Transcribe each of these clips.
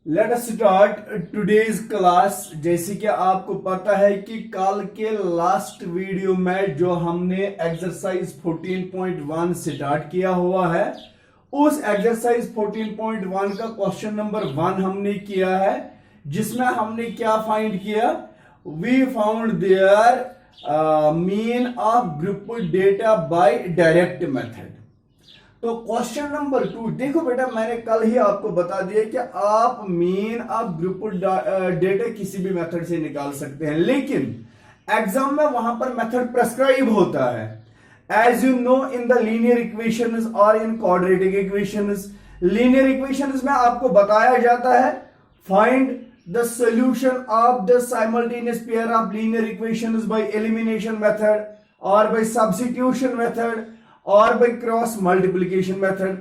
Let us start today's class. जैसे कि आपको पता है कि कल के लास्ट वीडियो में जो हमने एक्सरसाइज 14.1 स्टार्ट किया हुआ है, उस एक्सरसाइज 14.1 का क्वेश्चन नंबर 1 हमने किया है, जिसमें हमने क्या फाइंड किया। We found there mean of group data by direct method. तो क्वेश्चन नंबर 2 देखो बेटा, मैंने कल ही आपको बता दिया कि आप मीन ऑफ ग्रुप डेटा किसी भी मेथड से निकाल सकते हैं, लेकिन एग्जाम में वहां पर मेथड प्रेस्क्राइब होता है। As you know, in the linear equations और in quadratic equations, linear equations में आपको बताया जाता है find the solution of the simultaneous pair of linear equations by elimination method और बाय सब्स्टिट्यूशन मेथड और बाय क्रॉस मल्टीप्लिकेशन मेथड।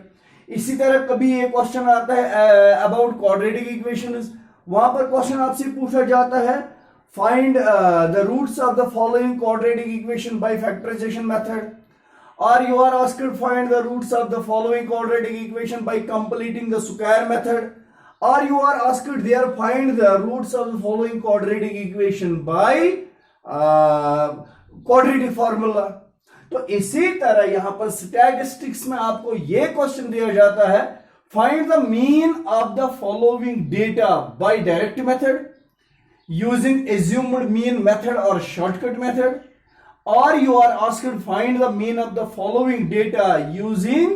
इसी तरह कभी ये क्वेश्चन आता है अबाउट क्वाड्रेटिक इक्वेशंस, वहां पर क्वेश्चन आपसे पूछा जाता है find the roots of the following quadratic equation by factorisation method, or you are asked to find the roots of the following quadratic equation by completing the square method, or you are asked there find the roots of the following quadratic equation by quadratic formula। तो इसी तरह यहां पर statistics में आपको यह question दिया जाता है find the mean of the following data by direct method using assumed mean method और shortcut method, or you are asked to find the mean of the following data using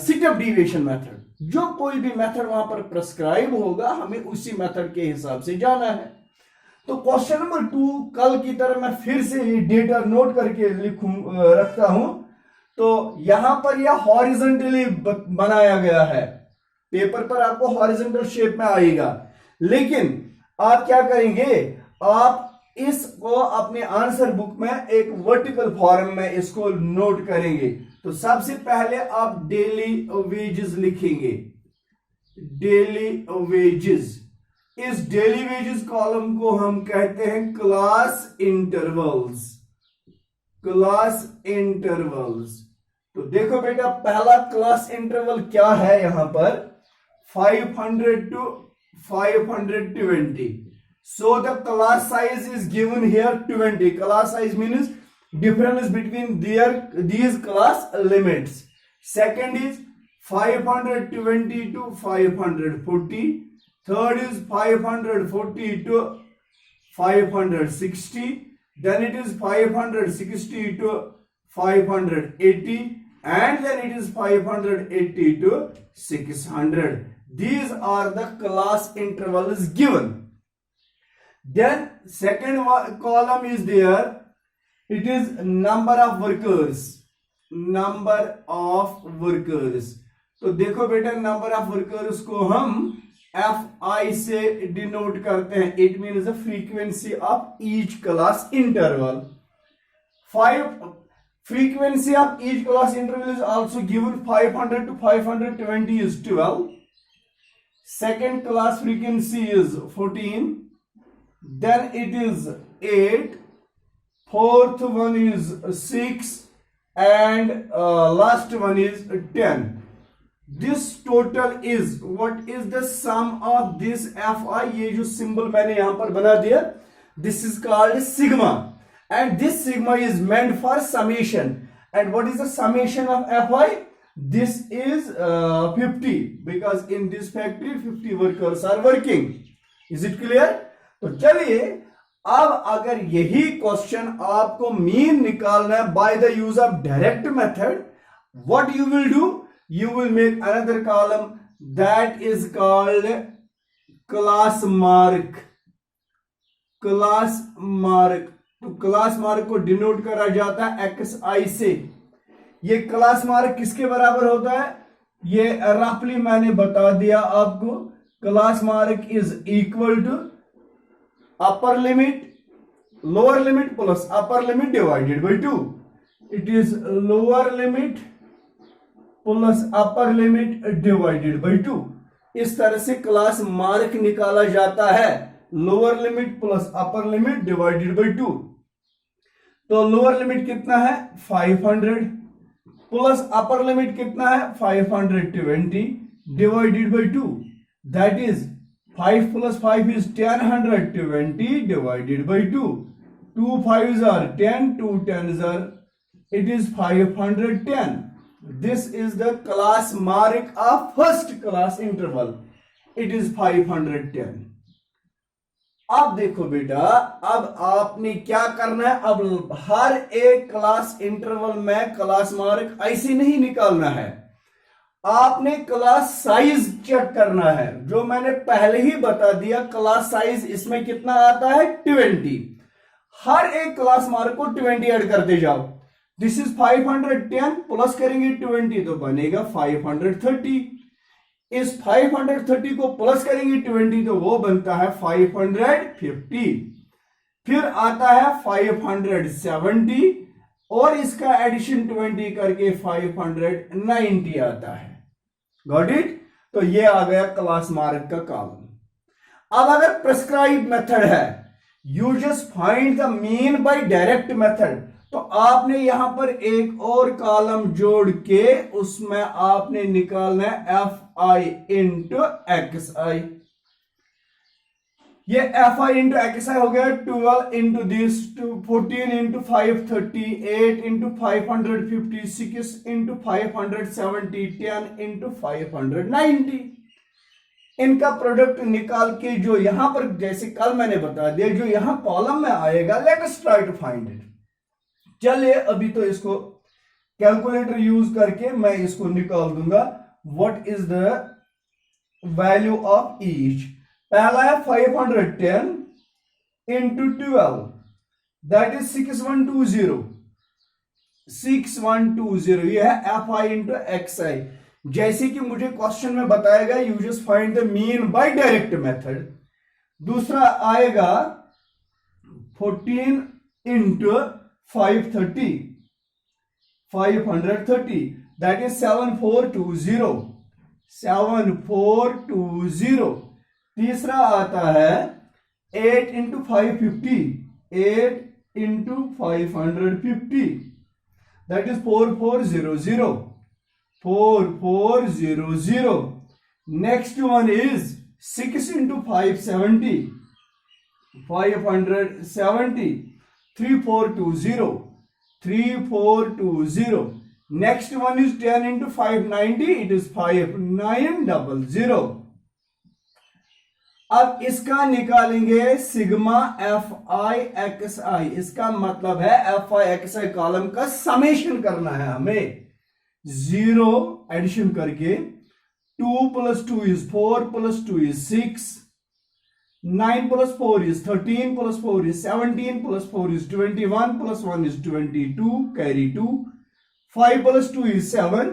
sit-up deviation method। जो कोई भी method वहां पर prescribe होगा, हमें उसी method के हिसाब से जाना है। तो क्वेश्चन नंबर 2 कल की तरह मैं फिर से डेटा नोट करके रखता हूं। तो यहां पर यह हॉरिजॉन्टली बनाया गया है, पेपर पर आपको हॉरिजॉन्टल शेप में आएगा, लेकिन आप क्या करेंगे, आप इसको अपने आंसर बुक में एक वर्टिकल फॉर्म में इसको नोट करेंगे। तो सबसे पहले आप डेली वेजेस लिखेंगे, डेली वेजेस। इस डेली वेजेस कॉलम को हम कहते हैं क्लास इंटरवल्स, क्लास इंटरवल्स। तो देखो बेटा, पहला क्लास इंटरवल क्या है, यहां पर 500 to 520। So the class size is given here 20. Class size means difference between these class limits. Second is 520 to 540. Third is 540 to 560. Then it is 560 to 580. And then it is 580 to 600. These are the class intervals given. Then second column is there, it is number of workers, number of workers। तो देखो बेटा, number of workers को हम FI से denote करते हैं। It means the frequency of each class interval. Frequency of each class interval is also given 500 to 520 is 12. Second class frequency is 14. Then it is 8, fourth one is 6, and last one is 10. This total is, what is the sum of this Fi? ये जो symbol मैंने यहां पर बना दिया, this is called sigma, and this sigma is meant for summation। and what is the summation of Fi? This is 50, because in this factory 50 workers are working। is it clear? तो चलिए, अब अगर यही क्वेश्चन आपको mean निकालना है bye the use of direct method, what you will do, you will make another column that is called class mark, class mark. तो class mark को डिनोट करा जाता है XI से। ये क्लास मार्क किसके बराबर होता है, ये रफली मैंने बता दिया आपको। Class mark is equal to upper limit lower limit plus upper limit divided by 2। it is lower limit plus upper limit divided by 2। इस तरह से क्लास मार्क निकाला जाता है, lower limit plus upper limit divided by 2। तो lower limit कितना है 500 plus upper limit कितना है 520 divided by 2। that is 5 plus 5 is 10, 120 divided by 2. 2 5s are 10, 2 10s are, it is 510. This is the class mark of first class interval. It is 510. अब देखो बेटा, अब आपने क्या करना है, अब हर एक क्लास इंटरवल में क्लास मार्क ऐसे नहीं निकालना है, आपने क्लास साइज चेक करना है। जो मैंने पहले ही बता दिया, क्लास साइज इसमें कितना आता है 20। हर एक क्लास मार्क को 20 ऐड करते जाओ। दिस इज 510 प्लस करेंगे 20 तो बनेगा 530। इस 530 को प्लस करेंगे 20 तो वो बनता है 550। फिर आता है 570 और इसका एडिशन 20 करके 590 आता है। Got it? तो ये आ गया क्लास मार्क का कॉलम। अब अगर प्रिस्क्राइब मेथड है, you just find the mean by direct method, तो आपने यहां पर एक और कॉलम जोड़ के उसमें आपने निकालना है एफ आई इंटू एक्स आई। ये एफ आई इंटू एक्स आई हो गया 12 into this, 14 into 530, 8 into 550, 6 into 570, 10 into 590। इनका प्रोडक्ट निकाल के जो यहां पर, जैसे कल मैंने बता दिया, जो यहां कॉलम में आएगा, let us try to find it. चलिए अभी तो इसको कैलकुलेटर यूज करके मैं इसको निकाल दूंगा। What is the value of each? पहला है 510 इंटू 12, दैट इज 6120। 6120 ये है एफ आई इंटू एक्स आई। जैसे कि मुझे क्वेश्चन में बताएगा, you just find the mean by direct method. दूसरा आएगा 14 इंटू 530, 530, दैट इज 7420, 7420। तीसरा आता है 8 into 550, 8 into 550, that is 4400, 4400। Next one is 6 into 570, 570, 3420, 3420। Next one is 10 into 590, it is 5900। अब इसका निकालेंगे सिग्मा एफ आई एक्स आई। इसका मतलब है F I x I column का समेशन करना है हमें, 0 एडिशन करके। 2 plus 2 is 4 plus 2 is 6, 9 plus 4 is 13 plus 4 is 17 plus 4 is 21 plus 1 is 22, carry 2। 5 plus 2 is 7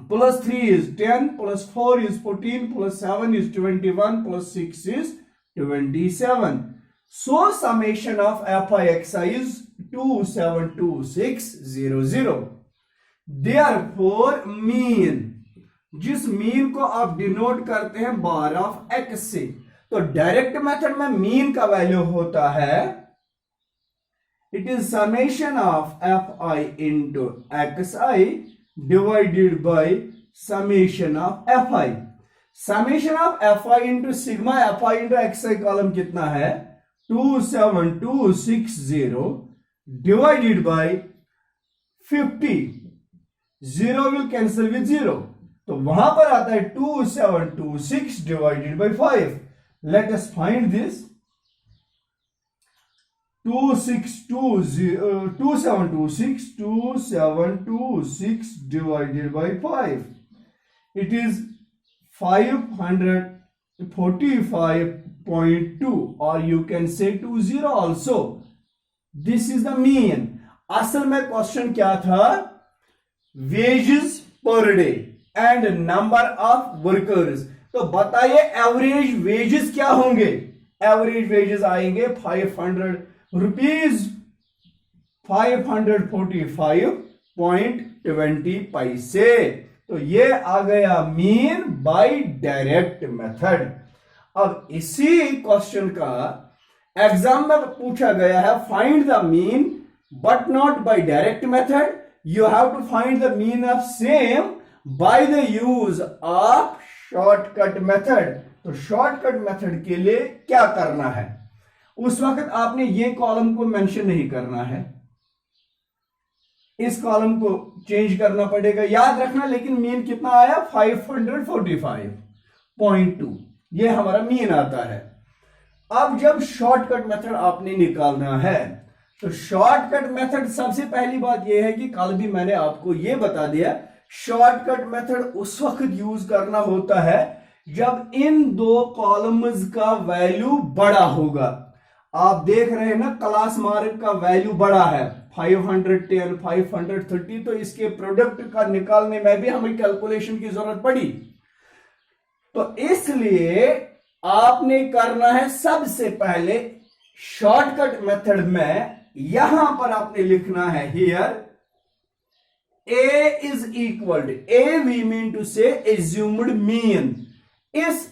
plus 3 is 10 plus 4 is 14 plus 7 is 21 plus 6 is 27. So summation of FIXI is 272600. Therefore mean, जिस mean को आप denote करते हैं बार of x से, तो direct method में mean का value होता है, it is summation of F I into x I divided by summation of fi. Summation of fi into sigma fi into xi column कितना है 27260 divided by 50. 0 will cancel with 0, तो वहां पर आता है 2726 divided by 5. Let us find this. 2726 divided by 5. It is 545.2, or you can say 20 also. This is the mean. असल में question क्या था? Wages per day and number of workers. तो बताइए एवरेज वेजेस क्या होंगे? एवरेज वेजेस आएंगे 500 rupees 545.20 पैसे। तो ये आ गया मीन बाय डायरेक्ट मेथड। अब इसी क्वेश्चन का एग्जाम में पूछा गया है, find the mean but not by direct method, you have to find the mean of same by the use of shortcut method. तो शॉर्टकट मेथड के लिए क्या करना है, उस वक्त आपने ये कॉलम को मेंशन नहीं करना है, इस कॉलम को चेंज करना पड़ेगा, याद रखना। लेकिन मीन कितना आया 545.2, ये हमारा मीन आता है। अब जब शॉर्टकट मेथड आपने निकालना है, तो शॉर्टकट मेथड सबसे पहली बात यह है कि कल भी मैंने आपको यह बता दिया, शॉर्टकट मेथड उस वक्त यूज करना होता है जब इन दो कॉलम्स का वैल्यू बड़ा होगा। आप देख रहे हैं ना, क्लास मार्क का वैल्यू बड़ा है 510, 530, तो इसके प्रोडक्ट का निकालने में भी हमें कैलकुलेशन की जरूरत पड़ी। तो इसलिए आपने करना है सबसे पहले शॉर्टकट मेथड में, यहां पर आपने लिखना है here a is equal to a, we mean to say assumed mean। इस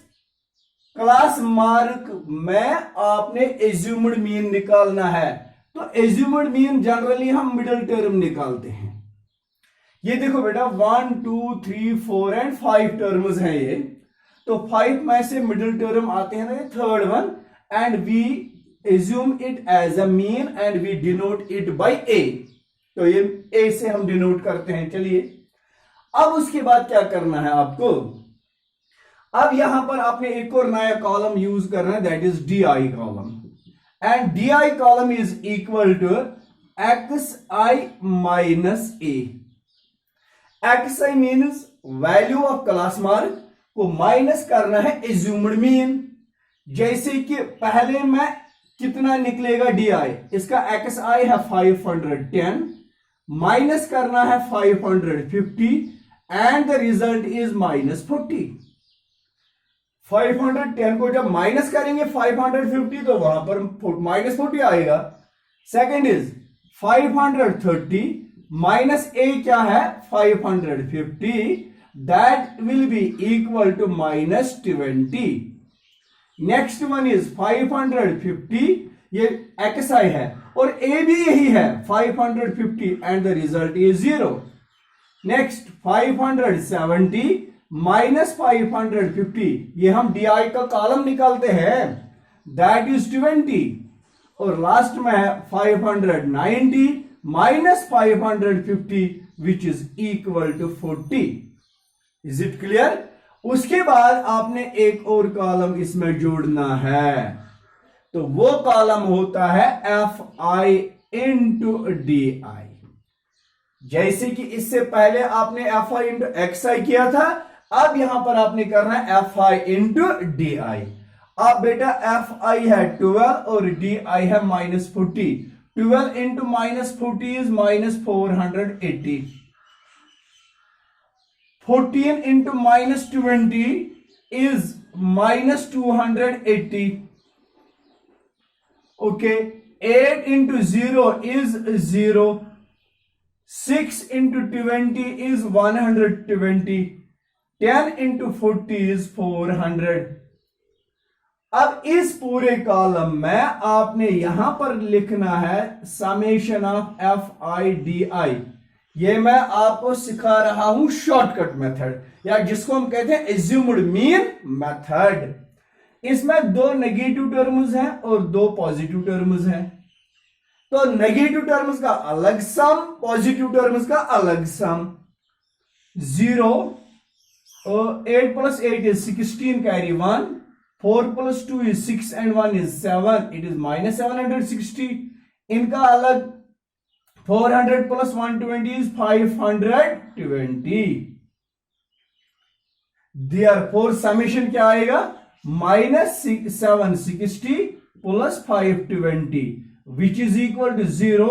क्लास मार्क में आपने assumed mean निकालना है। तो assumed mean जनरली हम मिडिल टर्म निकालते हैं। ये देखो बेटा 1 2 3 4 एंड 5 टर्म्स हैं ये, तो 5 में से मिडिल टर्म आते हैं ना, third one, and we assume it as a mean and we denote it by a। तो ये a से हम डिनोट करते हैं। चलिए अब उसके बाद क्या करना है आपको, अब यहां पर आपने एक और नया कॉलम यूज करना है, that is di column, and di column is equal to xi minus a। xi means value of class mark को माइनस करना है एज्यूम्ड मीन। जैसे कि पहले में कितना निकलेगा di, इसका xi है 510, माइनस करना है 550 एंड द रिजल्ट इज -40। 510 को जब माइनस करेंगे 550 तो वहां पर -40 आएगा। सेकंड इज 530 माइनस a क्या है 550, that will be equal to -20। Next one is 550, ये xi है, और a भी यही है 550 and the result is 0। Next 570 minus 550, ये हम di का कॉलम निकालते हैं, दैट इज 20। और लास्ट में है 590 minus 550 which is equal to 40। Is it clear? उसके बाद आपने एक और कॉलम इसमें जोड़ना है, तो वो कॉलम होता है fi इंटू di। जैसे कि इससे पहले आपने fi इंटू xi किया था, अब यहां पर आपने करना है fi इंटू di। अब बेटा fi है 12 और di है -40, 12 into -40 is -480, 14 into -20 is -280. Okay, 8 into 0 is 0. 6 into 20 is 120. 10 into 40 is 400. अब इस पूरे कॉलम में आपने यहां पर लिखना है समेशन ऑफ FI/DI। ये मैं आपको सिखा रहा हूं शॉर्टकट मेथड, या जिसको हम कहते हैं एज्यूम्ड मीन मेथड। इसमें दो नेगेटिव टर्म्स हैं और दो पॉजिटिव टर्म्स हैं। तो नेगेटिव टर्म्स का अलग सम, पॉजिटिव टर्म्स का अलग सम। 0 8 plus 8 is 16, carry 1, 4 plus 2 is 6 and 1 is 7, it is -760। इनका अलग 400 plus 120 is 520। Therefore समेशन क्या आएगा, -760 plus 520 which is equal to 0।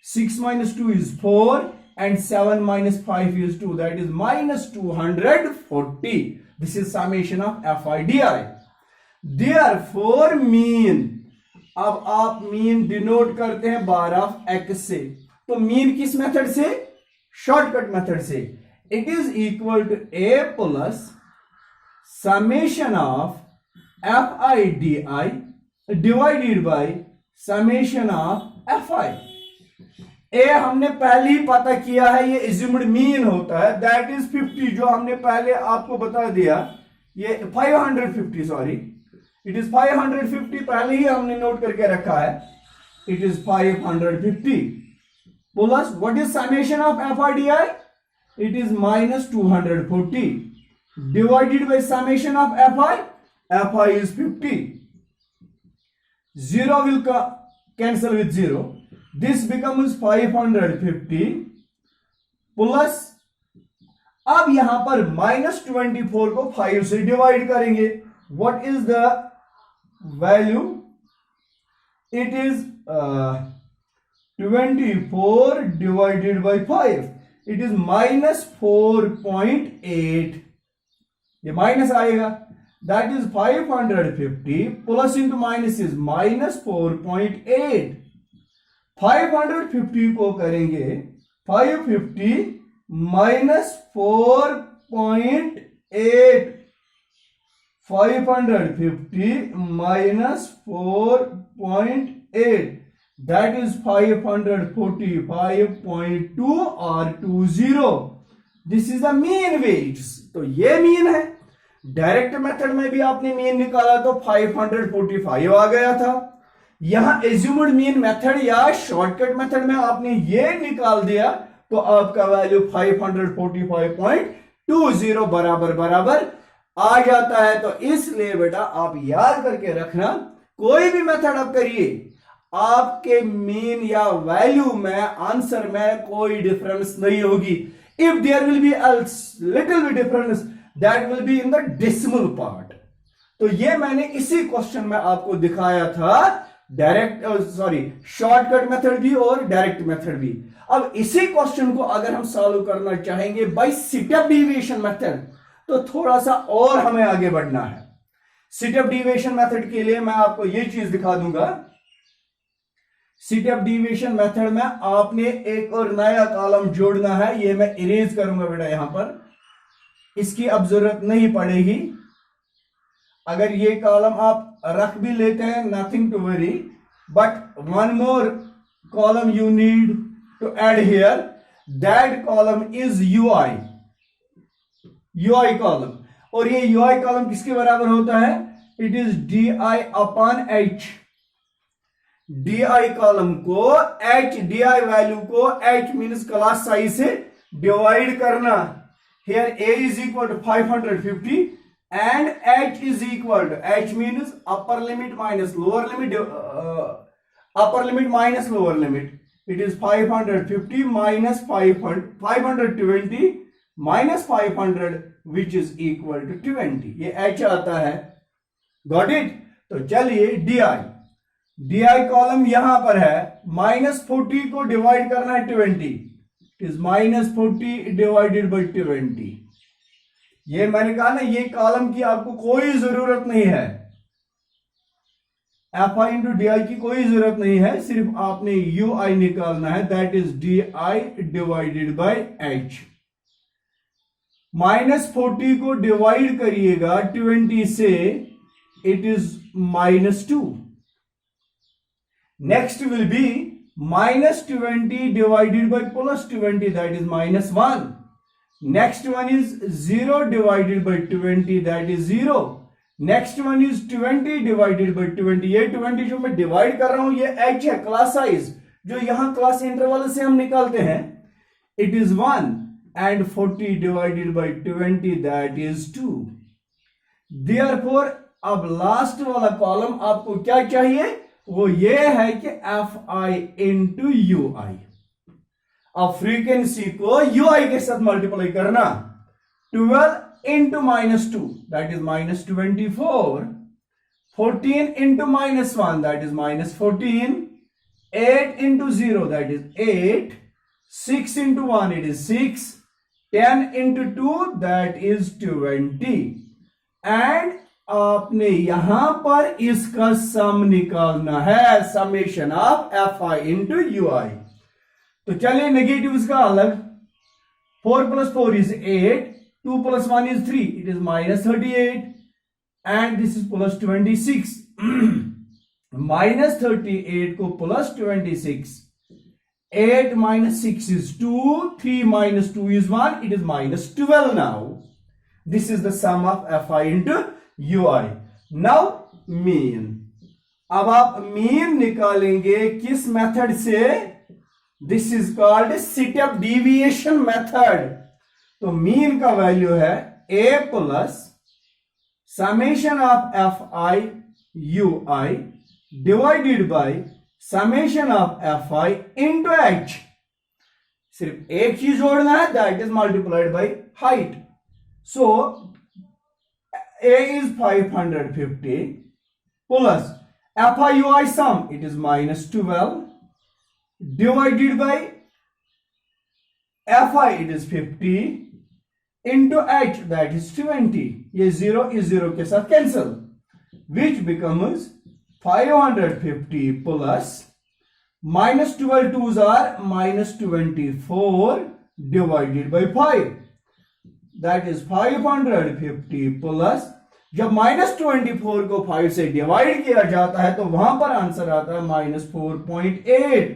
6 minus 2 is 4 and 7 minus 5 is 2, that is -240। This is summation of FI/DI। Therefore mean, अब आप mean denote करते हैं बार of x से, तो मीन किस मेथड से, शॉर्टकट मेथड से। It is equal to a plus summation of FI/DI divided by summation of FI। ए हमने पहले ही पता किया है, ये एज्यूम्ड मीन होता है, दैट इज 50, जो हमने पहले आपको बता दिया, ये 550 सॉरी, इट इज 550, पहले ही हमने नोट करके रखा है, it is 550 plus what is summation of F I D I, it is minus 240 divided by summation of F I is 50, 0 will cancel with 0, this becomes 550 plus, अब यहां पर -24 को 5 से डिवाइड करेंगे, what is the value, it is 24 divided by 5, it is -4.8, ये minus आएगा, that is 550 plus into minus is -4.8, 550 को करेंगे 550 -4.8, 550 -4.8, that is 545.2 or 20. This is the mean weights. तो ये मीन है, डायरेक्ट मेथड में भी आपने मीन निकाला तो 545 आ गया था, यहां एज्यूम्ड मीन मेथड या शॉर्टकट मेथड में आपने ये निकाल दिया तो आपका वैल्यू 545.20 बराबर बराबर आ जाता है। तो इसलिए बेटा आप याद करके रखना, कोई भी मेथड आप करिए, आपके मीन या वैल्यू में आंसर में कोई डिफरेंस नहीं होगी। If there will be a little bit difference, that will be in the decimal part. तो ये मैंने इसी क्वेश्चन में आपको दिखाया था, डायरेक्ट शॉर्टकट मेथड भी और डायरेक्ट मेथड भी। अब इसी क्वेश्चन को अगर हम सॉल्व करना चाहेंगे बाय स्टेप डेविएशन मेथड, तो थोड़ा सा और हमें आगे बढ़ना है। स्टेप डेविएशन मेथड के लिए मैं आपको ये चीज दिखा दूंगा। स्टेप डेविएशन मेथड में आपने एक और नया कॉलम जोड़ना है, ये मैं इरेज करूंगा बेटा यहां पर, इसकी अब जरूरत नहीं पड़ेगी। अगर ये कॉलम आप रख भी लेते हैं, nothing to worry, but one more column you need to add here, that column is u i, u i column. और ये यूआई कॉलम किसके बराबर होता है, it is d i upon h. D i column को एच, डी आई वैल्यू को h means class size से divide करना। Here a is equal to 550 and h is equal to, h means upper limit minus lower limit, upper limit minus lower limit, it is 550 minus 520 minus 500 which is equal to 20, ये h आता है, got it। तो चलिए di column यहां पर है, -40 को divide करना है 20, it is -40 डिवाइडेड बाई 20। ये मैंने कहा ना, ये कॉलम की आपको कोई जरूरत नहीं है, F I into D I की कोई जरूरत नहीं है, सिर्फ आपने यू आई निकालना है, that is d I divided by H. -40 को डिवाइड करिएगा 20 से, it is -2। Next will be -20 divided by +20, that is -1। Next one is 0 divided by 20, that is 0. Next one is 20 divided by 20, ये 20 जो मैं डिवाइड कर रहा हूं ये h है, क्लास साइज जो यहां क्लास इंटरवल से हम निकालते हैं, it is 1 and 40 divided by 20, that is 2. Therefore अब लास्ट वाला कॉलम आपको क्या चाहिए, वो ये है कि एफ आई इंटू यू आई। अब फ्रीक्वेंसी को ui के साथ मल्टीप्लाई करना, 12 into -2 that is -24, 14 into -1 that is -14, 8 into 0 that is 8, 6 into 1 it is 6, 10 into 2 that is 20। And आपने यहां पर इसका सम निकालना है, summation of F I into U आई। तो चलिए नेगेटिव्स का अलग, 4 + 4 is 8, 2 + 1 is 3, it is -38, and this is +26 -38 को +26, 8 - 6 is 2, 3 - 2 is 1, it is -12 now। This is the sum of F I into U I. Now mean. अब आप mean निकालेंगे किस method से? This is called step deviation method. तो mean का value है A plus summation of F I U I divided by summation of F I into H. सिर्फ एक चीज जोड़ना है, that is multiplied by height. So A is 550 plus F I U I some, it is -12 divided by fi, it is 50 into h, that is 20. ये 0 इस 0 के साथ cancel, which becomes 550 plus -12 twos are -24 divided by 5, that is 550 plus. जब -24 को 5 से divide किया जाता है तो वहां पर आंसर आता है -4.8.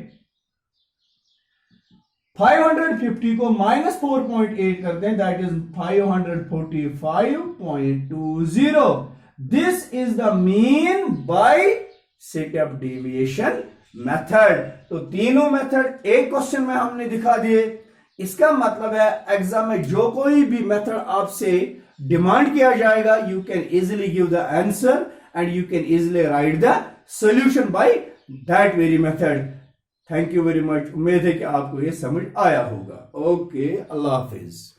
550 को -4.8 करते हैं, that is 545.20. This is the mean by step deviation method. तो तीनों मेथड एक क्वेश्चन में हमने दिखा दिए. इसका मतलब है एग्जाम में जो कोई भी मेथड आपसे डिमांड किया जाएगा, you can easily give the answer and you can easily right the solution by that very method. Thank you very much. उम्मीद है कि आपको ये समझ आया होगा. ओके, अल्लाह हाफिज.